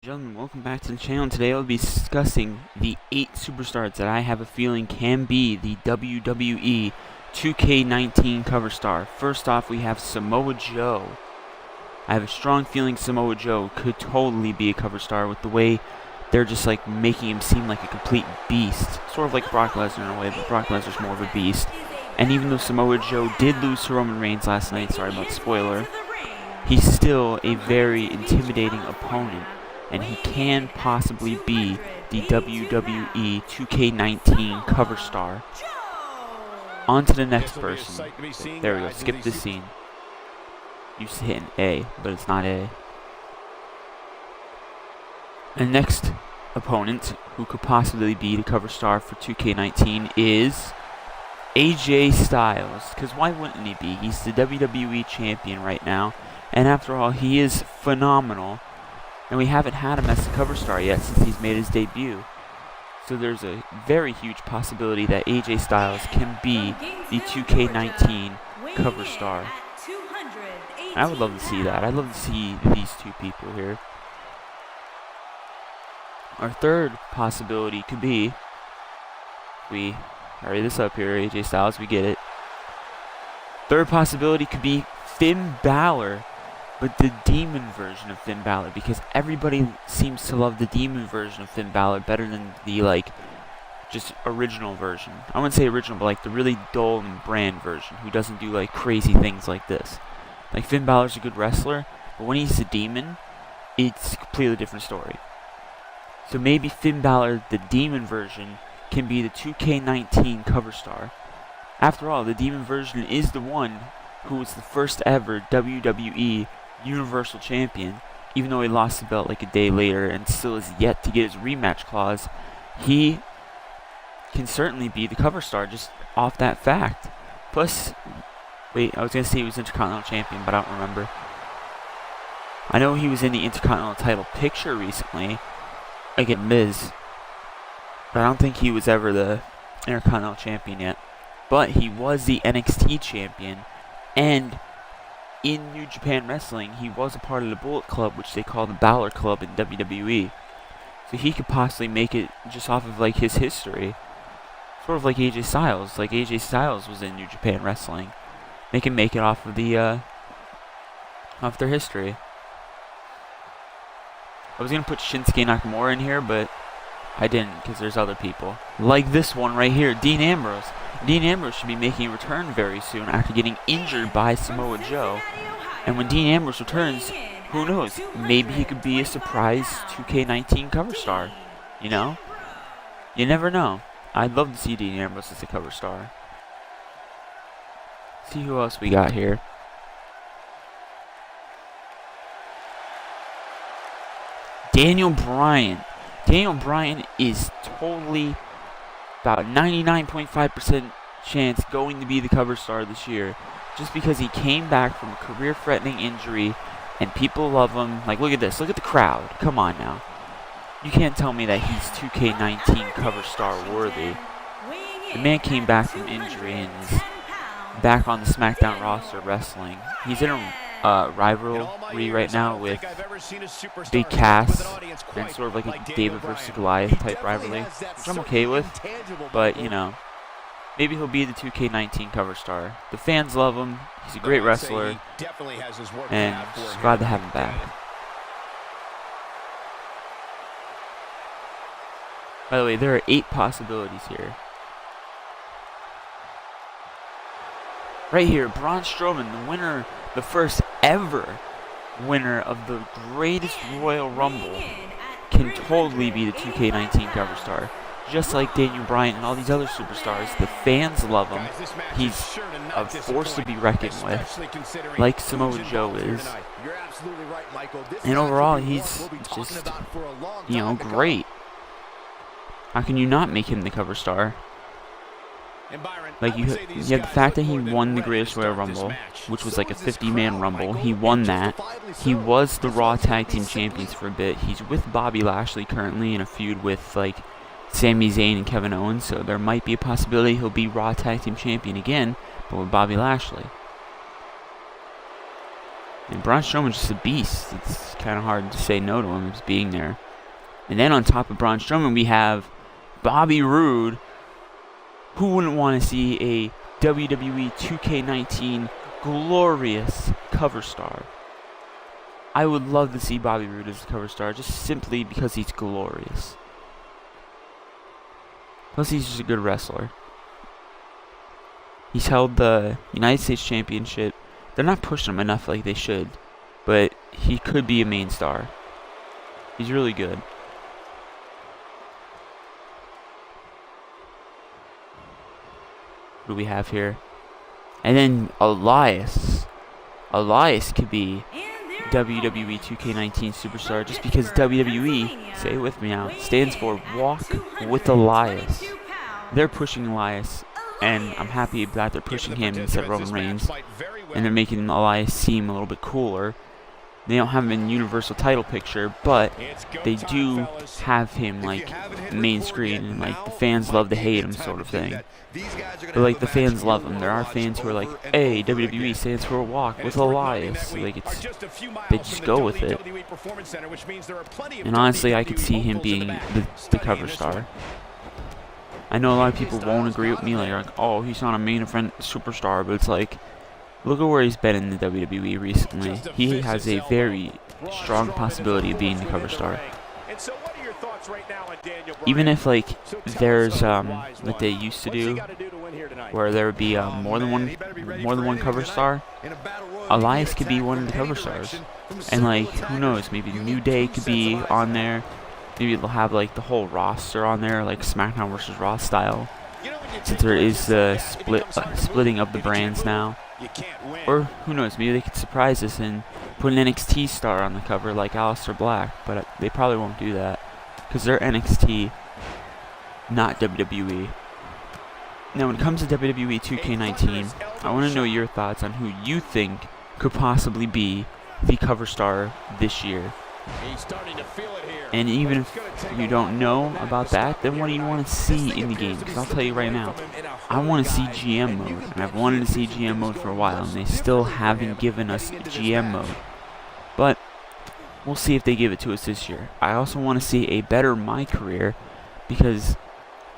Gentlemen, welcome back to the channel. Today I'll be discussing the 8 superstars that I have a feeling can be the WWE 2K19 cover star. First off, we have Samoa Joe. I have a strong feeling Samoa Joe could totally be a cover star with the way they're just like making him seem like a complete beast. Sort of like Brock Lesnar in a way, but Brock Lesnar's more of a beast. And even though Samoa Joe did lose to Roman Reigns last night, sorry about the spoiler, he's still a very intimidating opponent. And he can possibly be the WWE 2K19 cover star. On to the next person. There we go, skip this scene. Used to hit an A, but it's not A. The next opponent who could possibly be the cover star for 2K19 is AJ Styles. Because why wouldn't he be? He's the WWE champion right now. And after all, he is phenomenal. And we haven't had him as the cover star yet since he's made his debut. So there's a very huge possibility that AJ Styles can be the 2K19 cover star. I would love to see that. I'd love to see these two people here. Our third possibility could be, we hurry this up here, AJ Styles, we get it. Third possibility could be Finn Balor. But the demon version of Finn Balor, because everybody seems to love the demon version of Finn Balor better than the, just original version. I wouldn't say original, but, the really dull and bland version, who doesn't do, crazy things like this. Like, Finn Balor's a good wrestler, but when he's a demon, it's a completely different story. So maybe Finn Balor, the demon version, can be the 2K19 cover star. After all, the demon version is the one who was the first ever WWE Universal Champion. Even though he lost the belt a day later and still is yet to get his rematch clause, he can certainly be the cover star just off that fact. Plus, wait, I was going to say he was Intercontinental Champion, but I don't remember. I know he was in the Intercontinental title picture recently against Miz, but I don't think he was ever the Intercontinental Champion yet. But he was the NXT Champion, and in New Japan Wrestling, he was a part of the Bullet Club, which they call the Balor Club in WWE. So he could possibly make it just off of his history. Sort of like AJ Styles. Like AJ Styles was in New Japan Wrestling. They can make it off of off their history. I was gonna put Shinsuke Nakamura in here, but I didn't, because there's other people. Like this one right here, Dean Ambrose. Dean Ambrose should be making a return very soon after getting injured by Samoa Joe. And when Dean Ambrose returns, who knows? Maybe he could be a surprise 2K19 cover star. You know? You never know. I'd love to see Dean Ambrose as a cover star. See who else we got here. Daniel Bryan. Daniel Bryan is totally about 99.5% chance going to be the cover star this year, just because he came back from a career-threatening injury and people love him. Look at this, look at the crowd. Come on now, you can't tell me that he's 2K19 cover star worthy. The man came back from injury and is back on the SmackDown roster wrestling. He's in a rivalry right now with Big Cass, and sort of like a David versus Goliath type rivalry, which I'm okay with, but maybe he'll be the 2K19 cover star. The fans love him, he's a great wrestler, and just glad to have him back. By the way, there are 8 possibilities here. Right here, Braun Strowman, the winner, the first ever winner of the greatest Royal Rumble, can totally be the 2K19 cover star. Just like Daniel Bryan and all these other superstars, the fans love him. He's a force to be reckoned with, like Samoa Joe is. And overall, he's just, great. How can you not make him the cover star? You have the fact that he won the Greatest Royal Rumble, which was a 50-man Rumble. He won that. He was the Raw Tag Team Champions for a bit. He's with Bobby Lashley currently in a feud with, Sami Zayn and Kevin Owens, so there might be a possibility he'll be Raw Tag Team Champion again, but with Bobby Lashley. And Braun Strowman's just a beast. It's kind of hard to say no to him as being there. And then on top of Braun Strowman, we have Bobby Roode. Who wouldn't want to see a WWE 2K19 glorious cover star? I would love to see Bobby Roode as a cover star, just simply because he's glorious. Plus, he's just a good wrestler. He's held the United States Championship. They're not pushing him enough like they should, but he could be a main star. He's really good. What do we have here? And then Elias. Elias could be WWE 2K19 Superstar just because WWE, say it with me now, stands for Walk with Elias. They're pushing Elias, and I'm happy that they're pushing him instead of Roman Reigns, and they're making Elias seem a little bit cooler. They don't have him in Universal title picture, but they do have him like main screen, and like the fans love to hate him sort of thing. But like the fans love him. There are fans who are like, hey, WWE stands for Walk with Elias. Like they just go with it. And honestly, I could see him being the cover star. I know a lot of people won't agree with me, like, oh, he's not a main event superstar, but it's like, look at where he's been in the WWE recently. He has a very strong possibility of being the cover star. Even if like there's like they used to do, where there would be more than one cover star, Elias could be one of the cover stars. And like who knows, maybe New Day could be on there. Maybe they'll have like the whole roster on there, like SmackDown versus Raw style, since there is the splitting of the brands now. Or who knows, maybe they could surprise us and put an NXT star on the cover like Aleister Black, but they probably won't do that because they're NXT, not WWE. Now when it comes to WWE 2K19, I want to know your thoughts on who you think could possibly be the cover star this year. And even if you don't know about that, then what do you want to see in the game? Because I'll tell you right now, I want to see GM mode, and I've wanted to see GM mode for a while, and they still haven't given us GM mode. But we'll see if they give it to us this year. I also want to see a better My Career, because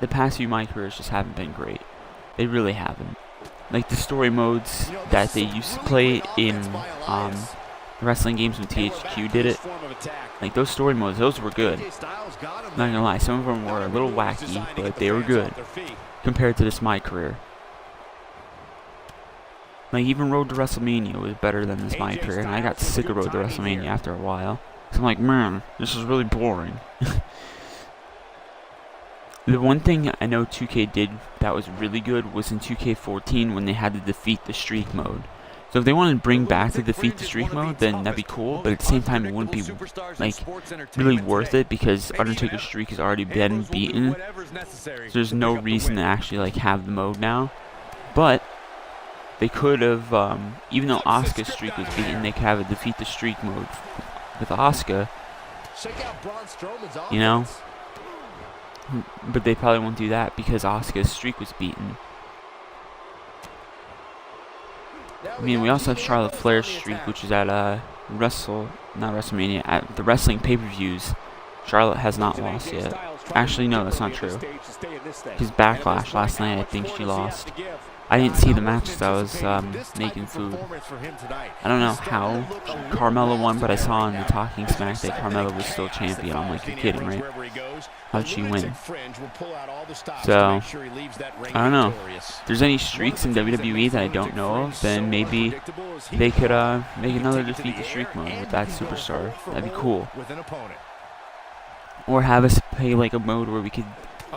the past few My Careers just haven't been great. They really haven't. Like the story modes that they used to play in wrestling games when THQ did it, like those story modes, those were good. Not gonna lie, some of them were a little wacky, but they were good compared to this My Career. Like even Road to WrestleMania was better than this My Career, and I got sick of Road to WrestleMania after a while. So I'm like, man, this is really boring. The one thing I know 2K did that was really good was in 2K14 when they had the Defeat the Streak mode. So if they wanted to bring back the Defeat the Streak mode, then that'd be cool, but at the same time it wouldn't be like really worth it because Undertaker's streak has already been beaten. So there's no reason to actually like have the mode now. But they could have, even though Asuka's streak was beaten, they could have a Defeat the Streak mode with Asuka. You know? But they probably won't do that because Asuka's streak was beaten. I mean, we also have Charlotte Flair's streak, which is at not WrestleMania, at the wrestling pay-per-views. Charlotte has not lost yet. Actually, no, that's not true. Because Backlash last night, I think she lost. I didn't see the match because I was making food. I don't know how Carmella won, but I saw on the Talking Smack that Carmella was still champion. I'm like, you're kidding, right? How'd she win? So, I don't know. If there's any streaks in WWE that I don't know of, then maybe they could make another Defeat the Streak mode with that superstar. That'd be cool. Or have us play like a mode where we could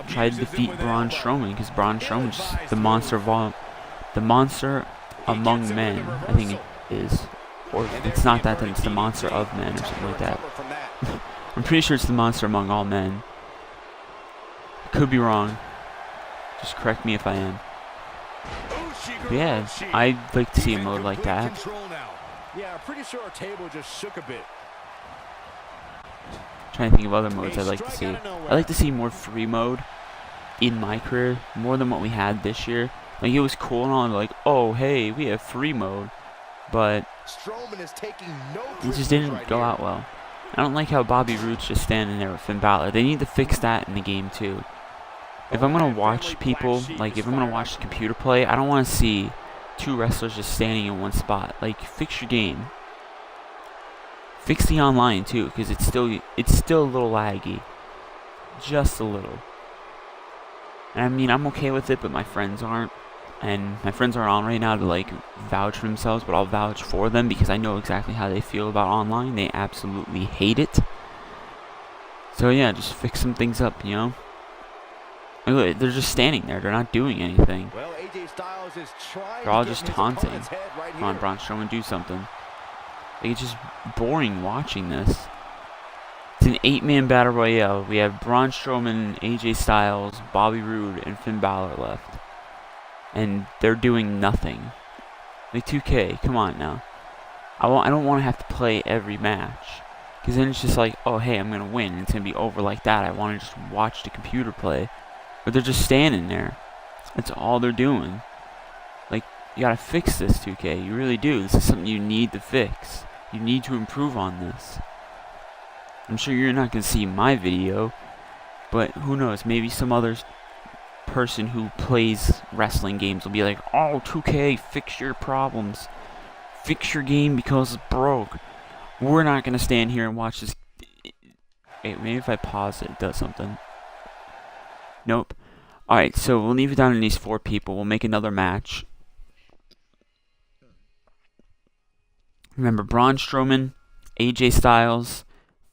try to defeat Braun Strowman, because Braun Strowman's the monster among men, I think it is. Or if it's not that, then it's the monster of men or something like that. I'm pretty sure it's the monster among all men. Could be wrong. Just correct me if I am. But yeah, I'd like to see a mode like that. Yeah, pretty sure our table just shook a bit. Trying to think of other modes I'd like to see. I'd like to see more free mode in My Career, more than what we had this year. Like, it was cool and all, like, oh, hey, we have free mode. But Strowman is taking no It just prisoners didn't right go here. out well. I don't like how Bobby Roode's just standing there with Finn Balor. They need to fix that in the game too. If I'm gonna watch people, like if I'm gonna watch the computer play, I don't want to see two wrestlers just standing in one spot. Like, fix your game. Fix the online too, because it's still a little laggy, just a little. And I mean, I'm okay with it, but my friends aren't, and my friends aren't on right now to like vouch for themselves, but I'll vouch for them because I know exactly how they feel about online. They absolutely hate it. So yeah, just fix some things up, you know. Look, they're just standing there. They're not doing anything. Well, AJ Styles is trying They're all to get just in his taunting. opponent's head right Come on, here. Braun Strowman, do something. Like, it's just boring watching this. It's an 8-man battle royale. We have Braun Strowman, AJ Styles, Bobby Roode, and Finn Balor left. And they're doing nothing. Like, 2K, come on now. I don't want to have to play every match. Because then it's just like, oh, hey, I'm going to win. And it's going to be over like that. I want to just watch the computer play. But they're just standing there. That's all they're doing. Like, you gotta fix this, 2K. You really do. This is something you need to fix. You need to improve on this. I'm sure you're not gonna see my video, but who knows? Maybe some other person who plays wrestling games will be like, oh, 2K, fix your problems. Fix your game because it's broke. We're not gonna stand here and watch this. Wait, maybe if I pause it does something. Nope. Alright, so we'll leave it down to these 4 people. We'll make another match. Remember, Braun Strowman, AJ Styles,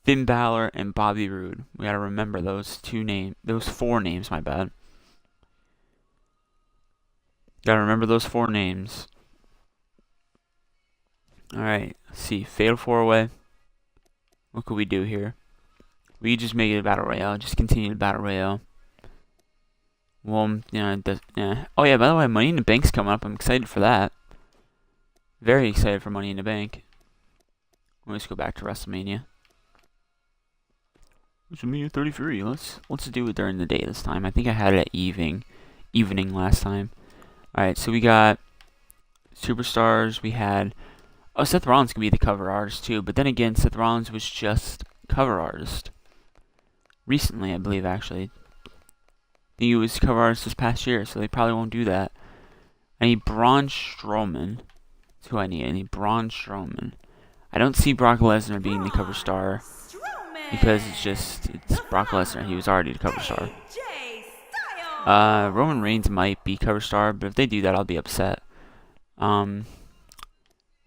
Finn Balor, and Bobby Roode. We gotta remember those 4 names, my bad. Gotta remember those 4 names. Alright, let's see. Fatal 4-way. What could we do here? We just make it a battle royale. Just continue the battle royale. Well, you know, oh yeah, by the way, Money in the Bank's coming up. I'm excited for that. Very excited for Money in the Bank. Let's go back to WrestleMania. WrestleMania 33. Let's do it during the day this time. I think I had it at evening last time. Alright, so we got Superstars. We had Seth Rollins could be the cover artist too, but then again, Seth Rollins was just cover artist. Recently, I believe, actually. He was cover artist this past year, so they probably won't do that. I need Braun Strowman. That's who I need. I need Braun Strowman. I don't see Brock Lesnar being the cover star because it's Brock Lesnar. He was already the cover star. Roman Reigns might be cover star, but if they do that, I'll be upset. Who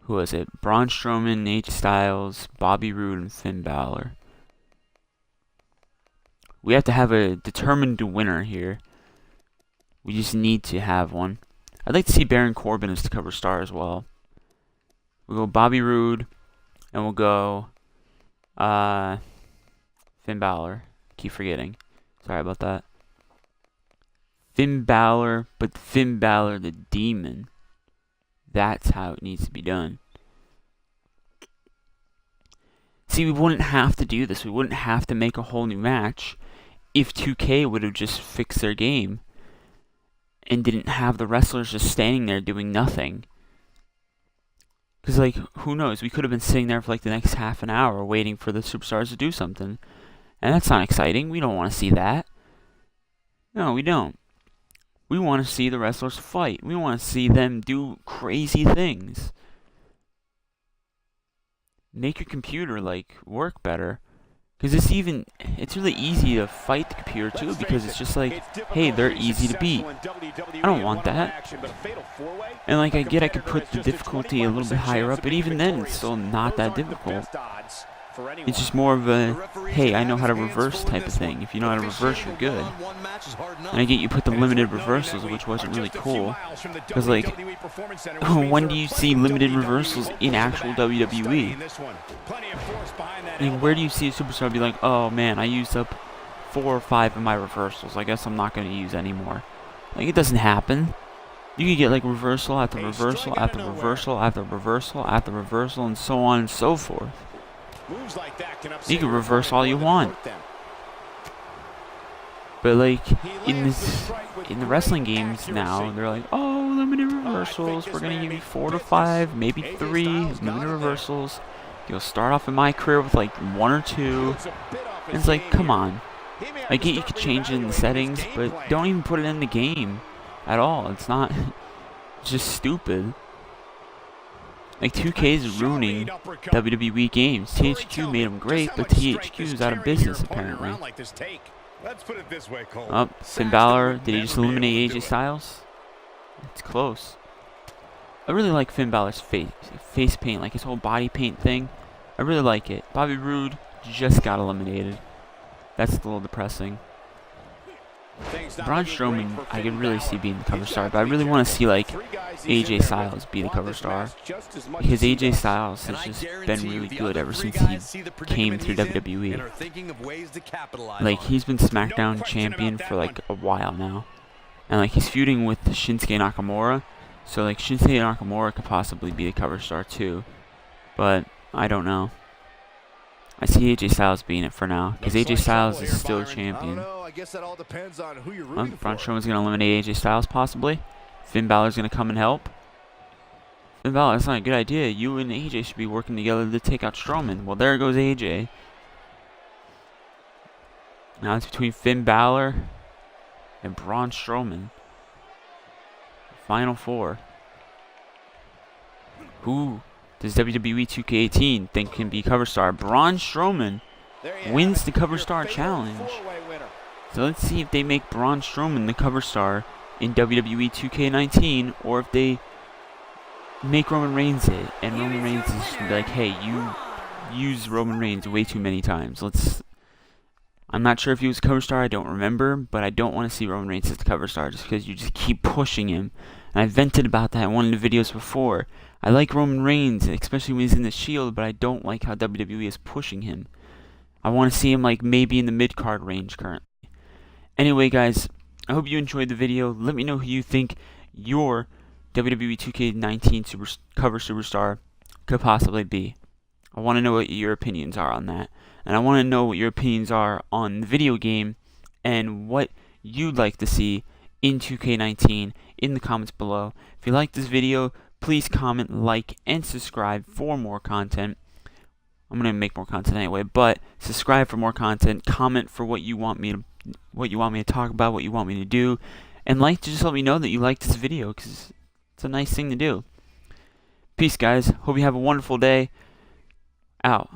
was it? Braun Strowman, AJ Styles, Bobby Roode, and Finn Balor. We have to have a determined winner here. We just need to have one. I'd like to see Baron Corbin as the cover star as well. We'll go Bobby Roode, and we'll go Finn Balor. Keep forgetting. Sorry about that. Finn Balor, but Finn Balor the Demon. That's how it needs to be done. See, we wouldn't have to do this. We wouldn't have to make a whole new match if 2K would have just fixed their game and didn't have the wrestlers just standing there doing nothing. Because, like, who knows? We could have been sitting there for, like, the next half an hour waiting for the superstars to do something. And that's not exciting. We don't want to see that. No, we don't. We want to see the wrestlers fight. We want to see them do crazy things. Make your computer, like, work better. Because it's really easy to fight the computer too, because it's just like, hey, they're easy to beat. I don't want that. And like, I get I could put the difficulty a little bit higher up, but even then, it's still not that difficult. It's just more of a, hey, I know how to reverse type of thing. If you know how to reverse, you're good. And I get you put the limited reversals, which wasn't really cool. Because, like, when do you see limited reversals in actual WWE? I mean, where do you see a superstar be like, oh man, I used up 4 or 5 of my reversals. I guess I'm not going to use anymore. Like, it doesn't happen. You can get, like, reversal after reversal after reversal after reversal after reversal and so on and so forth. You can reverse all you want. But like in the wrestling games now, they're like, oh, limited reversals. We're going to give you 4 to 5, maybe 3 limited reversals. You'll start off in my career with like 1 or 2. And it's like, come on. I get you could change it in the settings, but don't even put it in the game at all. It's not, it's just stupid. Like 2K is ruining WWE games. THQ made them great, but THQ is out of business apparently. Oh, Finn Balor, did he just eliminate AJ Styles? It's close. I really like Finn Balor's face paint, like his whole body paint thing. I really like it. Bobby Roode just got eliminated. That's a little depressing. Braun Strowman, I could really see being the cover star, but I really want to see like AJ Styles be the cover star, because AJ Styles has just been really good ever since he came through WWE. Like, he's been SmackDown champion for like a while now, and like he's feuding with Shinsuke Nakamura, so like Shinsuke Nakamura could possibly be the cover star too, but I don't know. I see AJ Styles being it for now, because AJ Styles is still champion. Braun Strowman's going to eliminate AJ Styles, possibly. Finn Balor's going to come and help. Finn Balor, that's not a good idea. You and AJ should be working together to take out Strowman. Well, there goes AJ. Now it's between Finn Balor and Braun Strowman. Final 4. Who does WWE 2K19 think can be cover star? Braun Strowman wins the cover star challenge. So let's see if they make Braun Strowman the cover star in WWE 2K19, or if they make Roman Reigns it, and Roman Reigns is like, hey, you use Roman Reigns way too many times. I'm not sure if he was cover star, I don't remember, but I don't want to see Roman Reigns as the cover star just because you just keep pushing him. And I vented about that in one of the videos before. I like Roman Reigns, especially when he's in the Shield, but I don't like how WWE is pushing him. I want to see him like maybe in the mid-card range currently. Anyway, guys, I hope you enjoyed the video. Let me know who you think your WWE 2K19 cover superstar could possibly be. I want to know what your opinions are on that. And I want to know what your opinions are on the video game and what you'd like to see in 2K19 in the comments below. If you like this video, please comment, like, and subscribe for more content. I'm going to make more content anyway, but subscribe for more content, comment for what you want me to talk about, what you want me to do, and like to just let me know that you liked this video, because it's a nice thing to do. Peace, guys. Hope you have a wonderful day. Out.